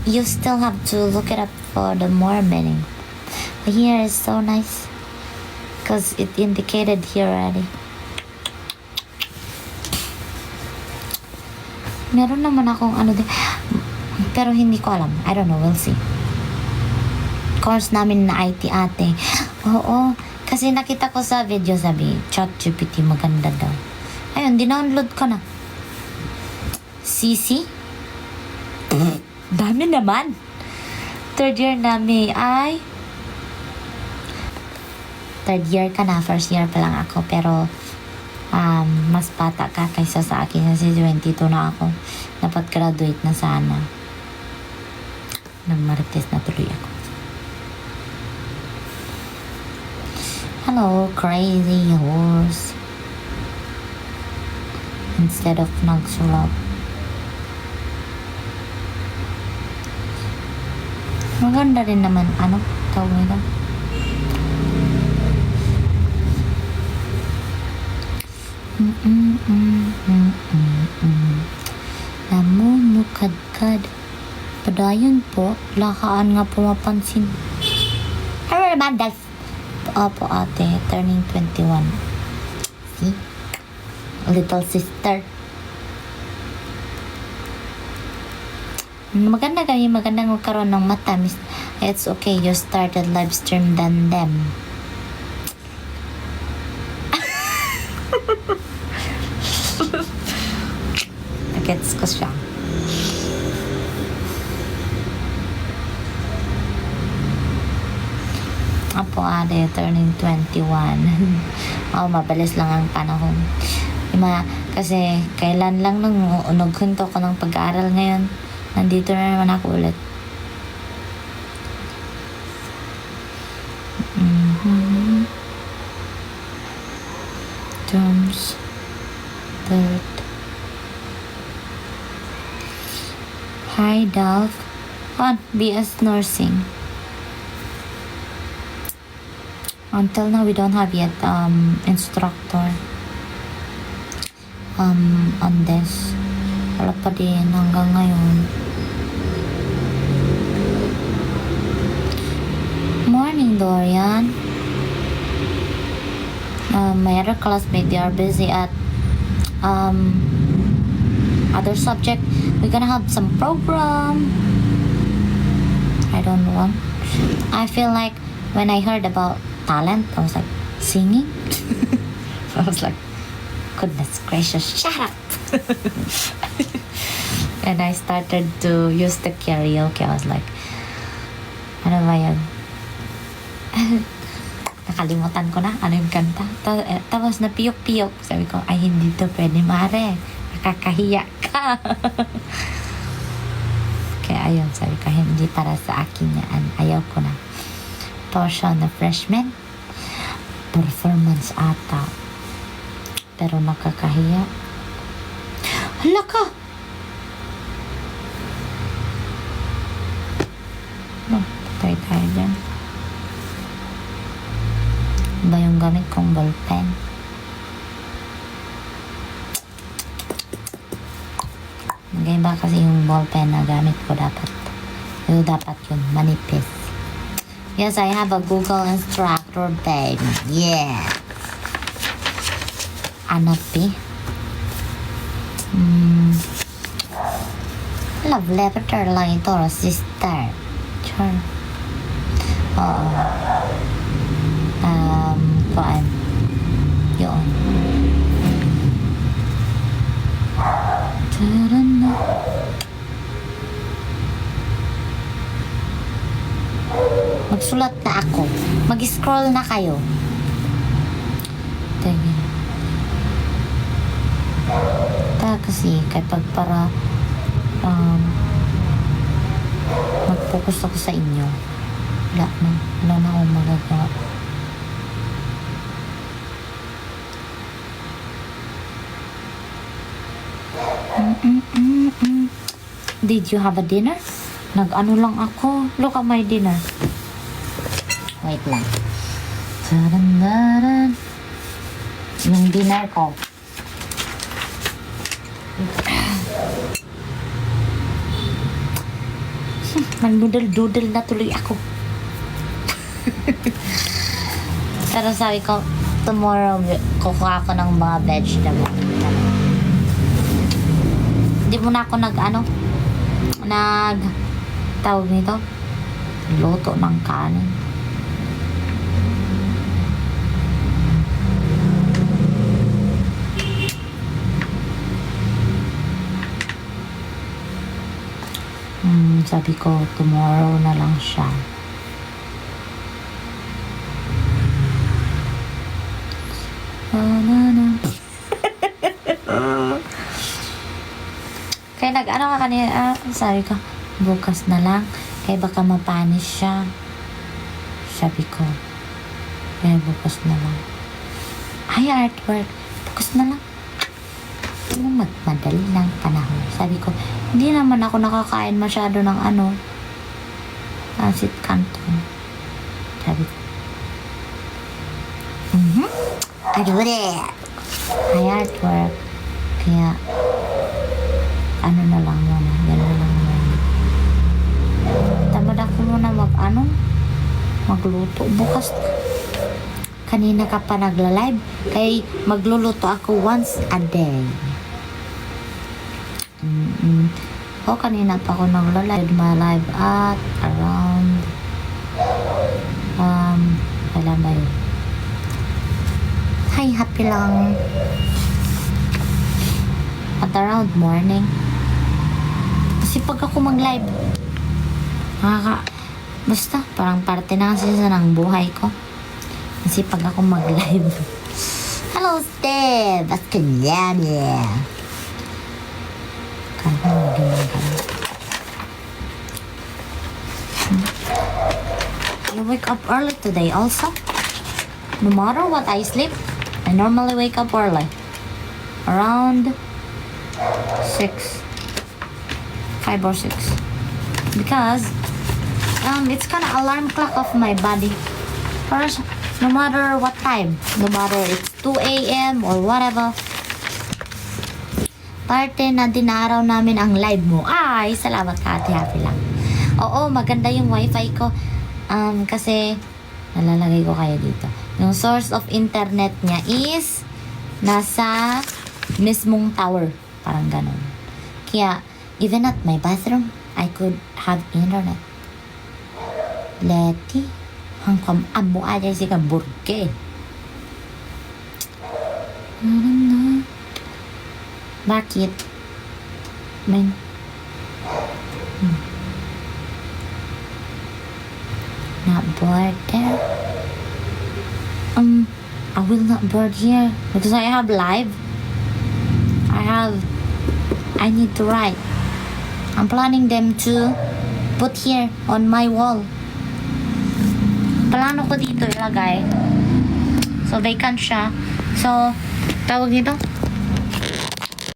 you still have to look it up for the more meaning. But here is so nice because it indicated here already. Meron naman akong ano din, pero hindi ko alam. I don't know, we'll see. Course namin na IT ate. Oo, kasi nakita ko sa video, sabi, ChatGPT maganda daw. Ayun, dinownload ko na. CC? Dami naman. Third year namin ay... Third year ka na, first year pa lang ako. Pero, mas bata ka kaysa sa akin. Kasi 22 na ako. Dapat graduate na sana. Nagmarites na tuloy ako. Hello, crazy horse. Instead of nagsulat. Maganda rin naman, ano, tawag nila. Namumukadkad. Padayon po, lakaan nga pumapansin. Hello naman, Delph. Opo ate, turning 21. See? Little sister. Maganda magkaroon ng mata, miss. It's okay, you started live stream than them. Gets ko siya. Apo ate, turning 21. Mabilis lang ang panahon. Kasi kailan lang nung nagkunto ko ng pag-aaral ngayon. Nandito na naman ako ulit. Terms. Third. Hi, Dolph. On BS Nursing. Until now, we don't have yet instructor on this. Wala pa din hanggang ngayon. Morning, Dorian. My other classmate, they are busy at other subject. We're gonna have some program. I don't know. I feel like when I heard about talent, I was like, singing? I was like, goodness gracious, shut up! And I started to use the karaoke. I was like, ano ba yan? Nakalimutan ko na ano yung kanta. Tapos na piyok-piyok. Sabi ko, ay hindi to pwede, mare. Nakakahiya ka. Kaya ayun, sabi ko, hindi para sa akin yan. Ayaw ko na. Portion na freshman. Performance ata. Pero nakakahiya. Hala ka! No, patay tayo dyan. Ba yung gamit kong ballpen? Maganda kasi yung ballpen na gamit ko dapat. Yung dapat yun, manipis. Yes, I have a Google Instructor, babe. Yeah. Anapi. Love letter lang ito, sister. Sure. Oo. Kuan. Yun. Tarana. Magsulat na ako. Mag-scroll na kayo. Tingin. Kasi kapag para mag-focus ako sa inyo, wala na akong magagawa. Did you have a dinner? Nag-ano lang ako. Look at my dinner. Wait lang. Taran-daran. Yung dinner ko. Nag-doodle-doodle na tuloy ako. Pero sabi ko, tomorrow, kukuha ako ng mga vegetable. Hindi mo na ako tawag nito, luto ng kanin. Sabi ko, tomorrow na lang siya. Kaya nag-ano ka kanina, sabi ko, bukas na lang, kaya baka mapanis siya. Sabi ko, kaya bukas na lang. Ay, artwork, bukas na lang. Magmadali lang panahon. Sabi ko, hindi naman ako nakakain masyado ng pancit canton. Sabi ko, I do it. Ay, artwork. Kaya, na lang muna. Gano'n lang muna. Tamad ako muna magluto. Bukas na. Kanina ka pa nagla-live. Kaya magluluto ako once a day. Kanina pa ako nagla-live. My live at around kailan ba yun? Hi, happy lang. At around morning. Kasi pag ako mag-live, basta, parang parte na kasi ng buhay ko. Kasi pag ako mag-live. Hello, Steve! At kanyan, yeah. You wake up early today also? No matter what I sleep, I normally wake up early. Around 5 or 6. Because it's kind of alarm clock of my body. First, no matter what time, no matter it's 2 a.m. or whatever, parte na dinaraw namin ang live mo. Ay, salamat ka, ate, happy lang. Oo, maganda yung wifi ko. Kasi, nalalagay ko kayo dito. Yung source of internet niya is nasa mismong tower. Parang ganun. Kaya, even at my bathroom, I could have internet. Leti, hangkam amo aja si kaburke. Bakit? Not bored there? I will not board here because I have live. I need to write. I'm planning them to put here on my wall. Plano ko dito ilagay. So, vacant siya. So, tawag nito,